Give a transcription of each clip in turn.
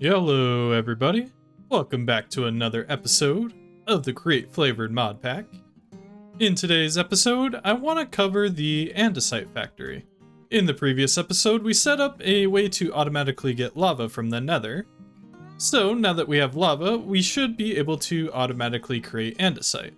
Hello everybody, welcome back to another episode of the Create Flavored Mod Pack. In today's episode, I want to cover the Andesite factory. In the previous episode, we set up a way to automatically get lava from the nether. So now that we have lava, we should be able to automatically create andesite.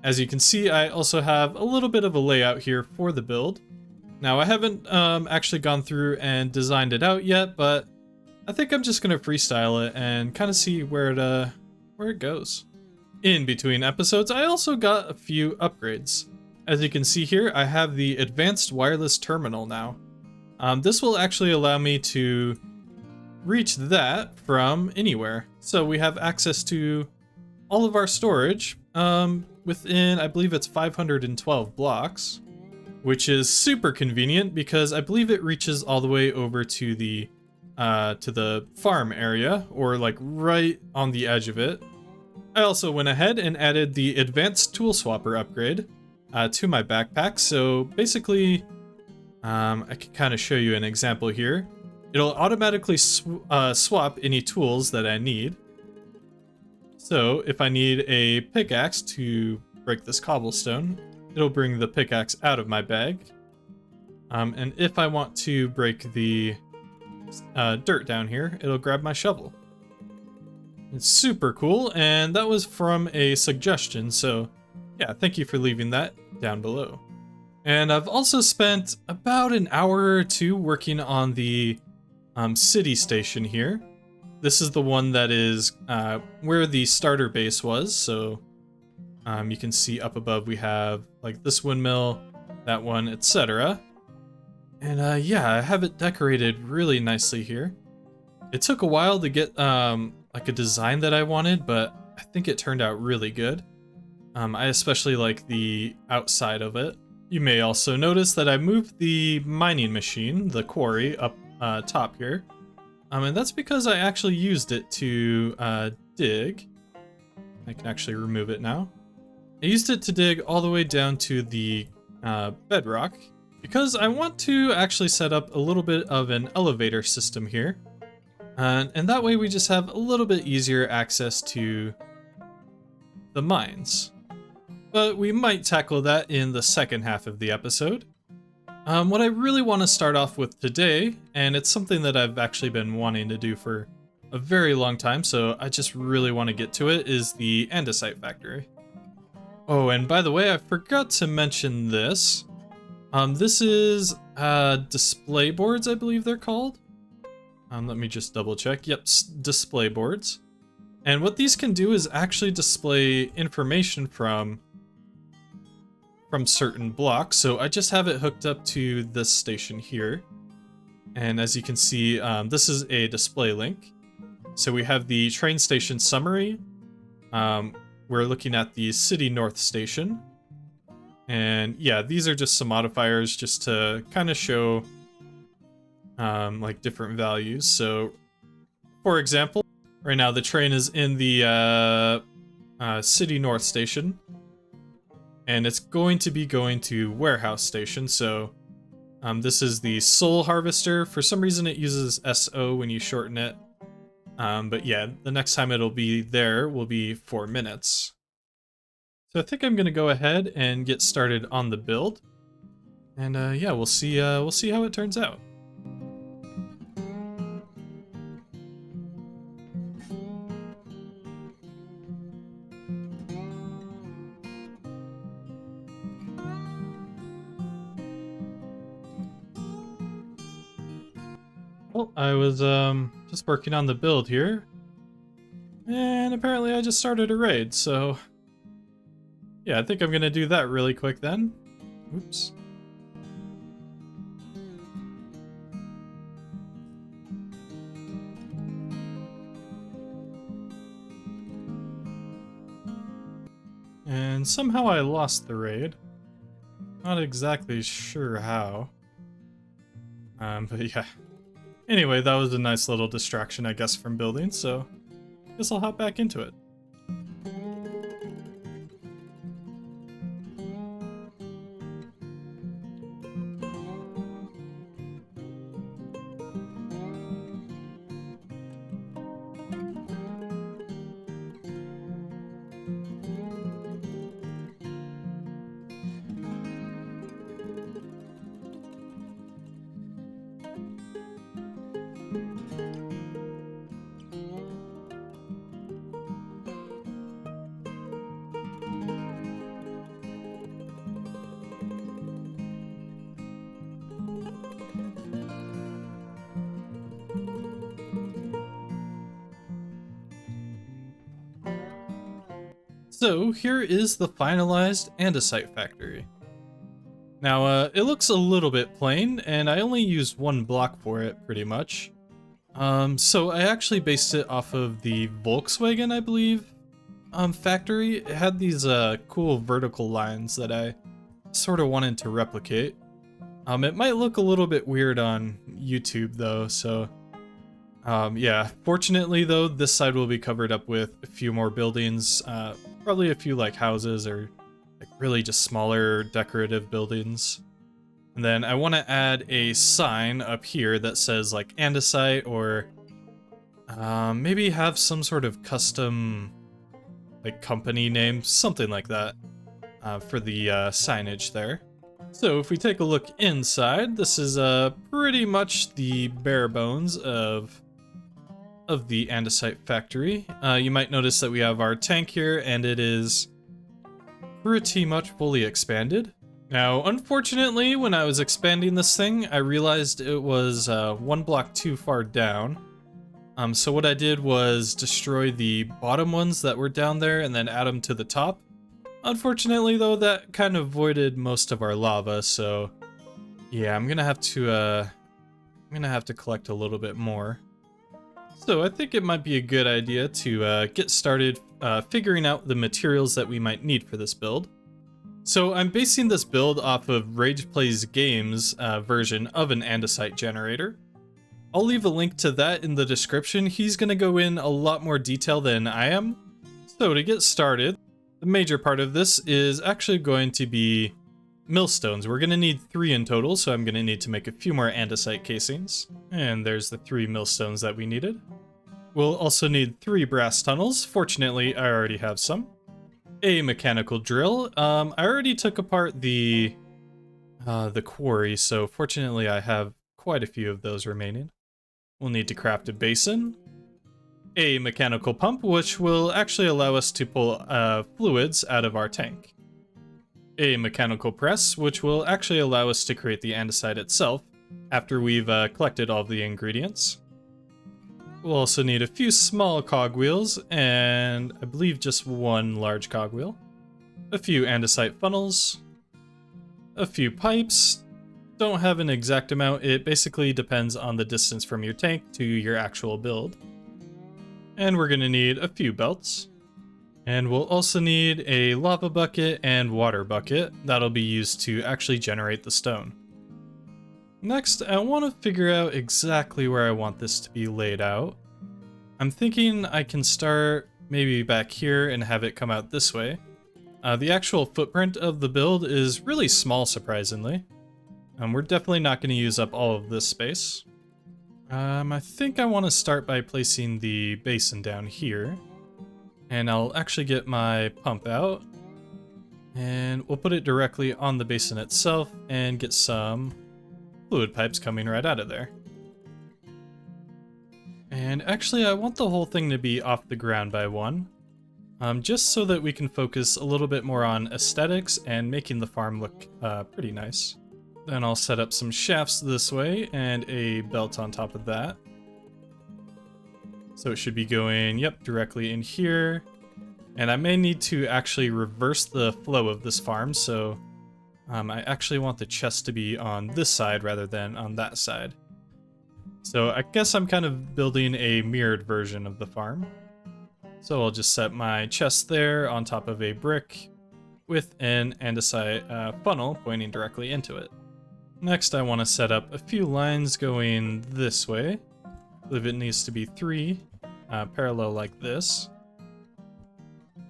As you can see, I also have a little bit of a layout here for the build. Now I haven't actually gone through and designed it out yet, but I think I'm just gonna freestyle it and kind of see where it goes. In between episodes, I also got a few upgrades. As you can see here, I have the advanced wireless terminal now. This will actually allow me to reach that from anywhere. So we have access to all of our storage within, I believe it's 512 blocks, which is super convenient because I believe it reaches all the way over to the farm area, or like right on the edge of it. I also went ahead and added the advanced tool swapper upgrade to my backpack. So basically, I can kind of show you an example here. It'll automatically swap any tools that I need. So if I need a pickaxe to break this cobblestone, it'll bring the pickaxe out of my bag. And if I want to break the dirt down here, it'll grab my shovel. It's super cool, and that was from a suggestion, so yeah, thank you for leaving that down below. And I've also spent about an hour or two working on the city station here. This is the one that is where the starter base was, so you can see up above we have like this windmill, that one, etc. And yeah, I have it decorated really nicely here. It took a while to get like a design that I wanted, but I think it turned out really good. I especially like the outside of it. You may also notice that I moved the mining machine, the quarry, up top here. And that's because I actually used it to dig. I can actually remove it now. I used it to dig all the way down to the bedrock, because I want to actually set up a little bit of an elevator system here. And that way we just have a little bit easier access to the mines. But we might tackle that in the second half of the episode. What I really want to start off with today, and it's something that I've actually been wanting to do for a very long time, so I just really want to get to it, is the Andesite factory. Oh, and by the way, I forgot to mention this. This is display boards, I believe they're called. Let me just double check. Yep, display boards. And what these can do is actually display information from certain blocks. So I just have it hooked up to this station here. And as you can see, this is a display link. So we have the train station summary. We're looking at the City North station. And yeah, these are just some modifiers just to kind of show like different values. So for example, right now the train is in the City North station, and it's going to be going to Warehouse station. So this is the Soul Harvester. For some reason it uses SO when you shorten it. But yeah, the next time it'll be there will be 4 minutes. So I think I'm gonna go ahead and get started on the build, and yeah, we'll see how it turns out. Well, I was just working on the build here, and apparently I just started a raid, so yeah, I think I'm gonna do that really quick then. Oops. And somehow I lost the raid. Not exactly sure how. But yeah. Anyway, that was a nice little distraction, I guess, from building, so I guess I'll hop back into it. So here is the finalized andesite factory. Now, it looks a little bit plain, and I only used one block for it, pretty much. So I actually based it off of the Volkswagen, I believe, factory. It had these, cool vertical lines that I sort of wanted to replicate. It might look a little bit weird on YouTube, though, so... yeah, fortunately, though, this side will be covered up with a few more buildings, probably a few, like, houses or... like really just smaller decorative buildings. And then I want to add a sign up here that says like Andesite, or maybe have some sort of custom like company name, something like that, for the signage there. So if we take a look inside, this is pretty much the bare bones of the Andesite factory. You might notice that we have our tank here, and it is pretty much fully expanded. Now, unfortunately, when I was expanding this thing, I realized it was one block too far down. So what I did was destroy the bottom ones that were down there and then add them to the top. Unfortunately, though, that kind of voided most of our lava, so yeah, I'm gonna have to collect a little bit more. So I think it might be a good idea to get started figuring out the materials that we might need for this build. So I'm basing this build off of Rage Plays Games version of an andesite generator. I'll leave a link to that in the description. He's going to go in a lot more detail than I am. So to get started, the major part of this is actually going to be millstones. We're going to need 3 in total, so I'm going to need to make a few more andesite casings. And there's the 3 millstones that we needed. We'll also need 3 brass tunnels. Fortunately, I already have some. A mechanical drill. I already took apart the quarry, so fortunately I have quite a few of those remaining. We'll need to craft a basin. A mechanical pump, which will actually allow us to pull fluids out of our tank. A mechanical press, which will actually allow us to create the andesite itself after we've collected all of the ingredients. We'll also need a few small cogwheels, and I believe just 1 large cogwheel. A few andesite funnels. A few pipes. Don't have an exact amount, it basically depends on the distance from your tank to your actual build. And we're going to need a few belts. And we'll also need a lava bucket and water bucket that'll be used to actually generate the stone. Next, I want to figure out exactly where I want this to be laid out. I'm thinking I can start maybe back here and have it come out this way. The actual footprint of the build is really small, surprisingly. We're definitely not going to use up all of this space. I think I want to start by placing the basin down here. And I'll actually get my pump out. And we'll put it directly on the basin itself and get some fluid pipes coming right out of there. And actually, I want the whole thing to be off the ground by 1, just so that we can focus a little bit more on aesthetics and making the farm look pretty nice. Then I'll set up some shafts this way and a belt on top of that. So it should be going, yep, directly in here. And I may need to actually reverse the flow of this farm, so I actually want the chest to be on this side rather than on that side. So I guess I'm kind of building a mirrored version of the farm. So I'll just set my chest there on top of a brick with an andesite funnel pointing directly into it. Next, I want to set up a few lines going this way. I believe it needs to be 3, parallel like this.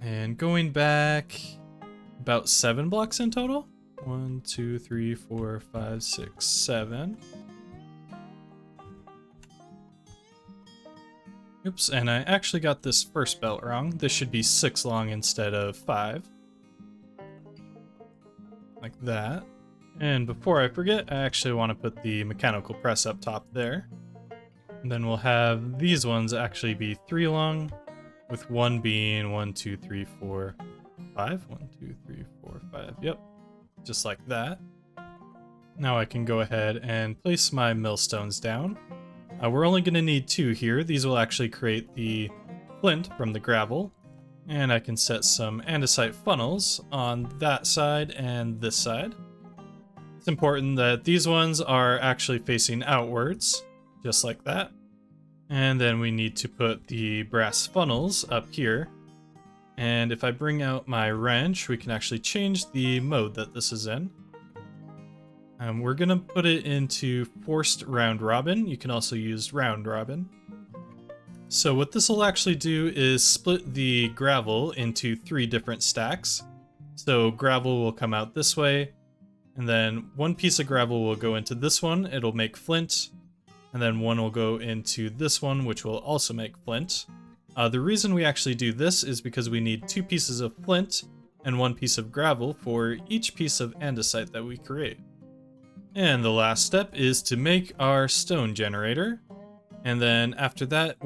And going back about 7 blocks in total. 1, 2, 3, 4, 5, 6, 7. Oops, and I actually got this first belt wrong. This should be 6 long instead of 5. Like that. And before I forget, I actually want to put the mechanical press up top there. And then we'll have these ones actually be 3 long, with 1 being 1, 2, 3, 4, 5. 1, 2, 3, 4, 5. Yep. Just like that. Now I can go ahead and place my millstones down. We're only going to need 2 here. These will actually create the flint from the gravel. And I can set some andesite funnels on that side and this side. It's important that these ones are actually facing outwards, just like that. And then we need to put the brass funnels up here. And if I bring out my wrench, we can actually change the mode that this is in. We're gonna put it into forced round robin. You can also use round robin. So what this will actually do is split the gravel into 3 different stacks. So gravel will come out this way, and then one piece of gravel will go into this one, it'll make flint, and then one will go into this one, which will also make flint. The reason we actually do this is because we need 2 pieces of flint and 1 piece of gravel for each piece of andesite that we create. And the last step is to make our stone generator. And then after that,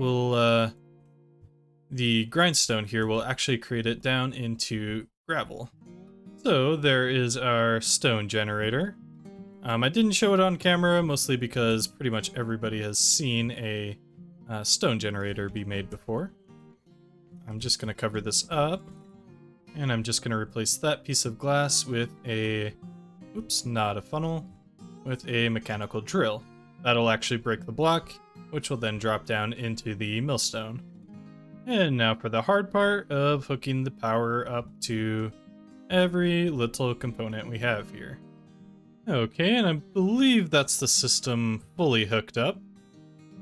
the grindstone here will actually create it down into gravel. So there is our stone generator. I didn't show it on camera, mostly because pretty much everybody has seen a stone generator be made before. I'm just going to cover this up, and I'm just going to replace that piece of glass with a, oops, not a funnel, with a mechanical drill. That'll actually break the block, which will then drop down into the millstone. And now for the hard part of hooking the power up to every little component we have here. Okay, and I believe that's the system fully hooked up.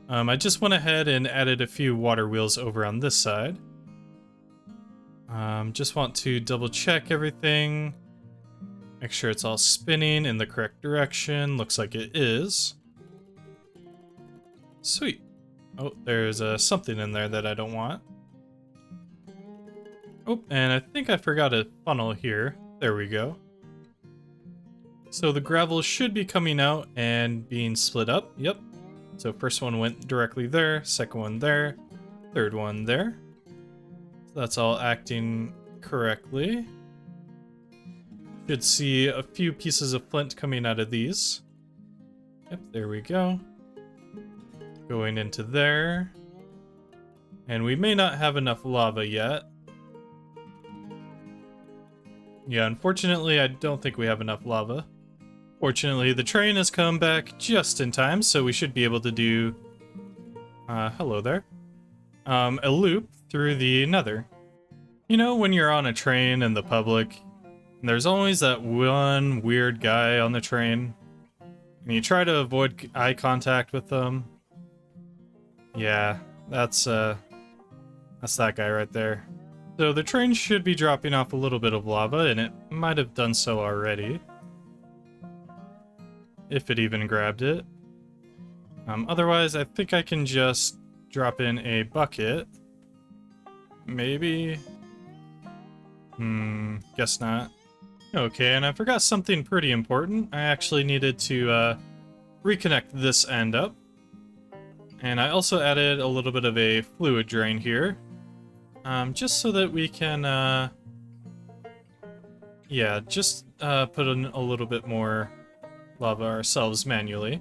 I just went ahead and added a few water wheels over on this side. Just want to double check everything. Make sure it's all spinning in the correct direction. Looks like it is. Sweet. Oh, there's something in there that I don't want. Oh, and I think I forgot a funnel here. There we go. So the gravel should be coming out and being split up. Yep. So first one went directly there, second one there, third one there. So that's all acting correctly. Should see a few pieces of flint coming out of these. Yep, there we go. Going into there. And we may not have enough lava yet. Yeah, unfortunately, I don't think we have enough lava. Fortunately, the train has come back just in time, so we should be able to do... hello there. A loop through the nether. You know, when you're on a train in the public, and there's always that one weird guy on the train, and you try to avoid eye contact with them. Yeah, that's that guy right there. So the train should be dropping off a little bit of lava, and it might have done so already. If it even grabbed it. Otherwise, I think I can just drop in a bucket. Maybe? Guess not. Okay, and I forgot something pretty important. I actually needed to reconnect this end up. And I also added a little bit of a fluid drain here. Just so that we can, yeah, just put in a little bit more lava ourselves manually.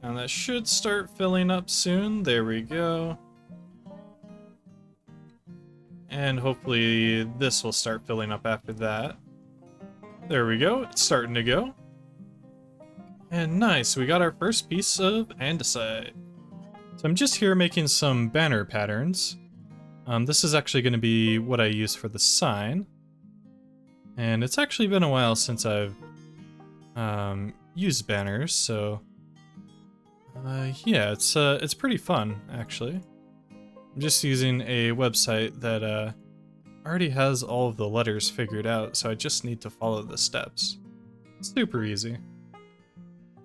And that should start filling up soon. There we go. And hopefully this will start filling up after that. There we go, it's starting to go. And nice, we got our first piece of andesite. So I'm just here making some banner patterns. This is actually going to be what I use for the sign. And it's actually been a while since I've used banners, so yeah, it's pretty fun actually. I'm just using a website that already has all of the letters figured out, so I just need to follow the steps. Super easy.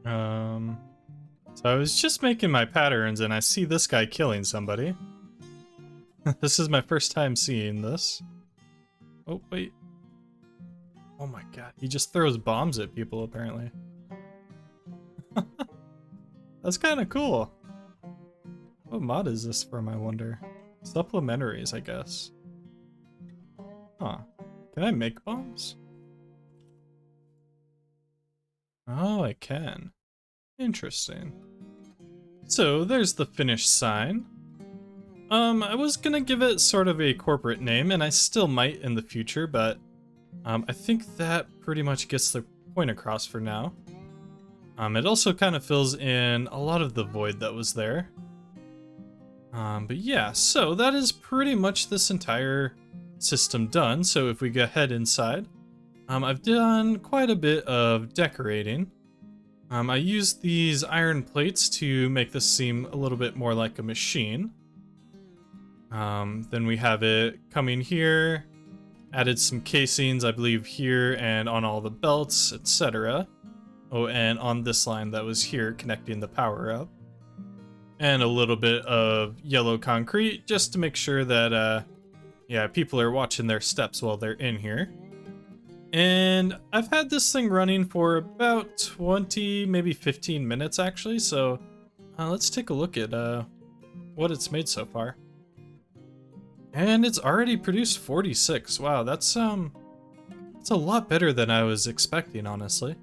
So I was just making my patterns and I see this guy killing somebody. This is my first time seeing this. Oh, wait. Oh my god, he just throws bombs at people apparently. That's kind of cool. What mod is this from, I wonder? Supplementaries, I guess. Huh. Can I make bombs? Oh, I can. Interesting. So, there's the finished sign. I was gonna give it sort of a corporate name, and I still might in the future, but I think that pretty much gets the point across for now. It also kind of fills in a lot of the void that was there. But yeah, so that is pretty much this entire system done. So if we go ahead inside, I've done quite a bit of decorating. I used these iron plates to make this seem a little bit more like a machine. Then we have it coming here, added some casings, I believe, here and on all the belts, etc. Oh, and on this line that was here connecting the power up. And a little bit of yellow concrete just to make sure that, yeah, people are watching their steps while they're in here. And I've had this thing running for about 20, maybe 15 minutes actually, so let's take a look at what it's made so far. And it's already produced 46. Wow, that's a lot better than I was expecting, honestly.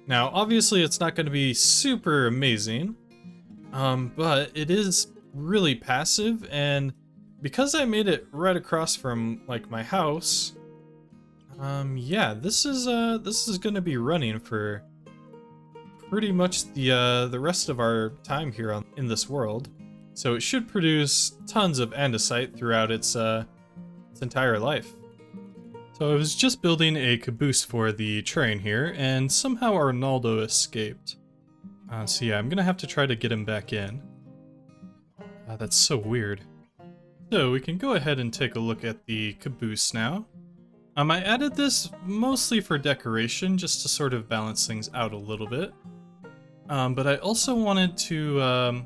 Now, obviously it's not going to be super amazing, but it is really passive, and because I made it right across from like my house, yeah, this is going to be running for pretty much the rest of our time here in this world. So it should produce tons of andesite throughout its entire life. So I was just building a caboose for the train here, and somehow Arnaldo escaped. So yeah, I'm gonna have to try to get him back in. That's so weird. So we can go ahead and take a look at the caboose now. I added this mostly for decoration, just to sort of balance things out a little bit. But I also wanted to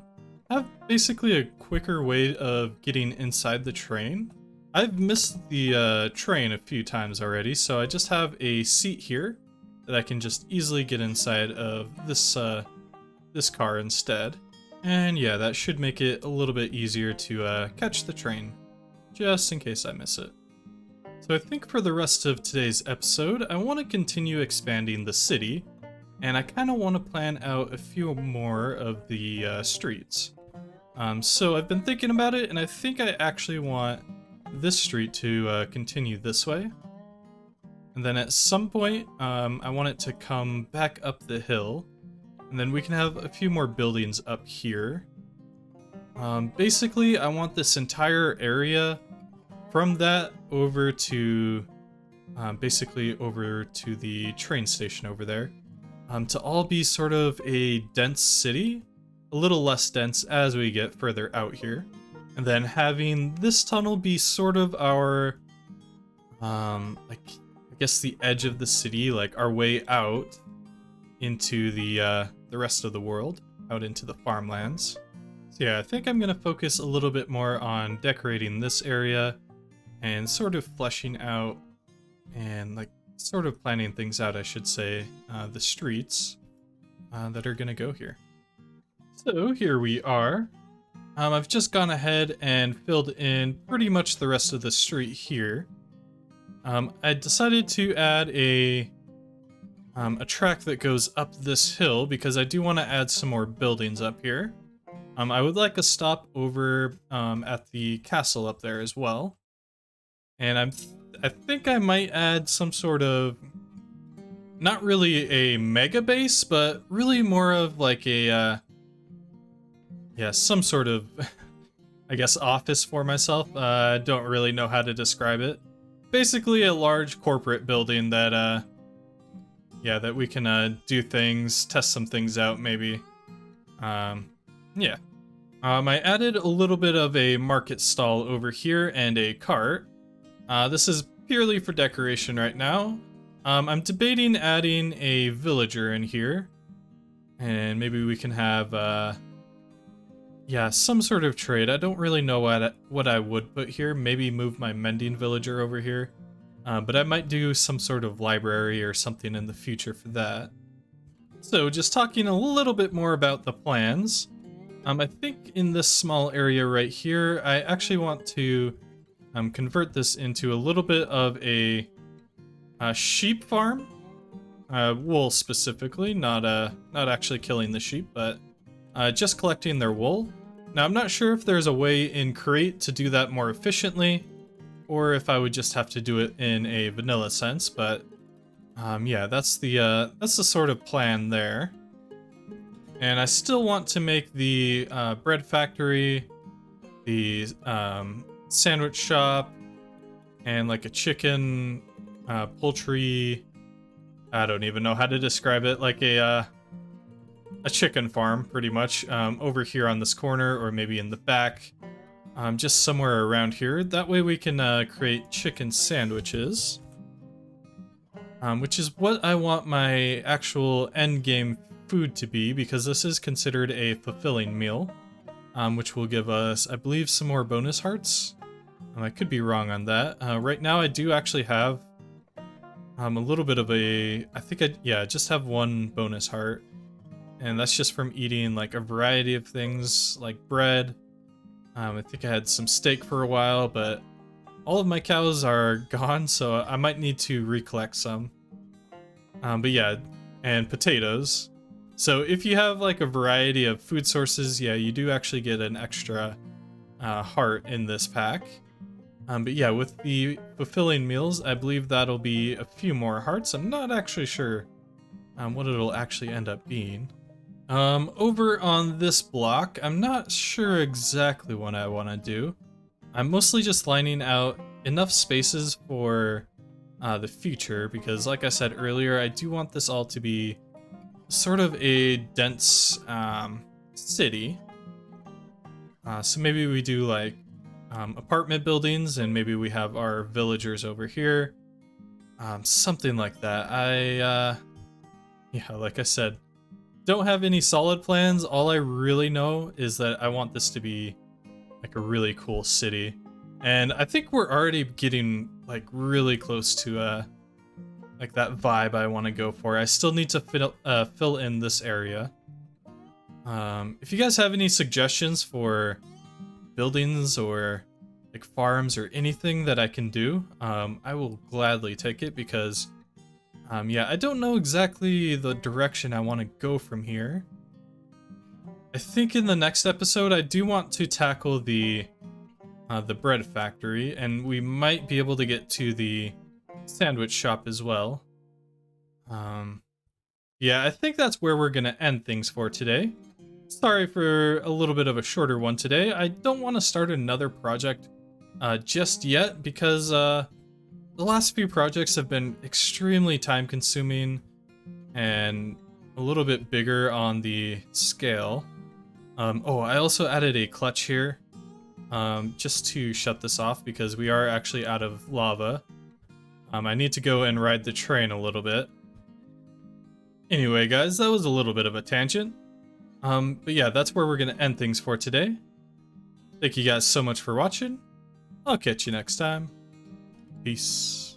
have basically a quicker way of getting inside the train. I've missed the train a few times already, so I just have a seat here that I can just easily get inside of this this car instead. And yeah, that should make it a little bit easier to catch the train, just in case I miss it. So I think for the rest of today's episode, I want to continue expanding the city, and I kind of want to plan out a few more of the streets. So I've been thinking about it, and I think I actually want this street to continue this way. And then at some point, I want it to come back up the hill, and then we can have a few more buildings up here. Basically, I want this entire area from that over to, basically over to the train station over there, to all be sort of a dense city. A little less dense as we get further out here. And then having this tunnel be sort of our, like, I guess the edge of the city, like our way out into the rest of the world, out into the farmlands. So yeah, I think I'm gonna focus a little bit more on decorating this area and sort of fleshing out and like sort of planning things out, I should say, the streets that are gonna go here. So here we are. I've just gone ahead and filled in pretty much the rest of the street here. I decided to add a track that goes up this hill because I do want to add some more buildings up here. I would like a stop over at the castle up there as well. And I think I might add some sort of, not really a mega base, but really more of like a yeah, some sort of, I guess, office for myself. I don't really know how to describe it. Basically a large corporate building that, yeah, that we can do things, test some things out maybe. Yeah. I added a little bit of a market stall over here and a cart. This is purely for decoration right now. I'm debating adding a villager in here. And maybe we can have, yeah, some sort of trade. I don't really know what I would put here. Maybe move my mending villager over here. But I might do some sort of library or something in the future for that. So just talking a little bit more about the plans. I think in this small area right here, I actually want to convert this into a little bit of a sheep farm. Wool specifically, not actually killing the sheep, but just collecting their wool. Now, I'm not sure if there's a way in Create to do that more efficiently, or if I would just have to do it in a vanilla sense, but yeah, that's the sort of plan there. And I still want to make the bread factory, the sandwich shop, and like a chicken, poultry. I don't even know how to describe it. Like a chicken farm, pretty much, over here on this corner, or maybe in the back, just somewhere around here. That way we can create chicken sandwiches, which is what I want my actual end game food to be, because this is considered a fulfilling meal, which will give us, I believe, some more bonus hearts. I could be wrong on that. Right now I do actually have a little bit of a, I think I just have one bonus heart, and that's just from eating like a variety of things like bread. I think I had some steak for a while, but all of my cows are gone, so I might need to recollect some. But yeah, and potatoes. So if you have like a variety of food sources, yeah, you do actually get an extra heart in this pack. But yeah, with the fulfilling meals, I believe that'll be a few more hearts. I'm not actually sure what it'll actually end up being. Over on this block, I'm not sure exactly what I want to do. I'm mostly just lining out enough spaces for the future, because like I said earlier, I do want this all to be sort of a dense city. So maybe we do like apartment buildings, and maybe we have our villagers over here. Something like that. Yeah, like I said, don't have any solid plans. All I really know is that I want this to be like a really cool city. And I think we're already getting like really close to like that vibe I want to go for. I still need to fill in this area. If you guys have any suggestions for buildings or like farms or anything that I can do, I will gladly take it, because yeah, I don't know exactly the direction I want to go from here. I think in the next episode I do want to tackle the bread factory, and we might be able to get to the sandwich shop as well. Yeah, I think that's where we're gonna end things for today. Sorry for a little bit of a shorter one today. I don't want to start another project just yet, because the last few projects have been extremely time consuming and a little bit bigger on the scale. Oh, I also added a clutch here just to shut this off, because we are actually out of lava. I need to go and ride the train a little bit. Anyway, guys, that was a little bit of a tangent. But yeah, that's where we're going to end things for today. Thank you guys so much for watching. I'll catch you next time. Peace.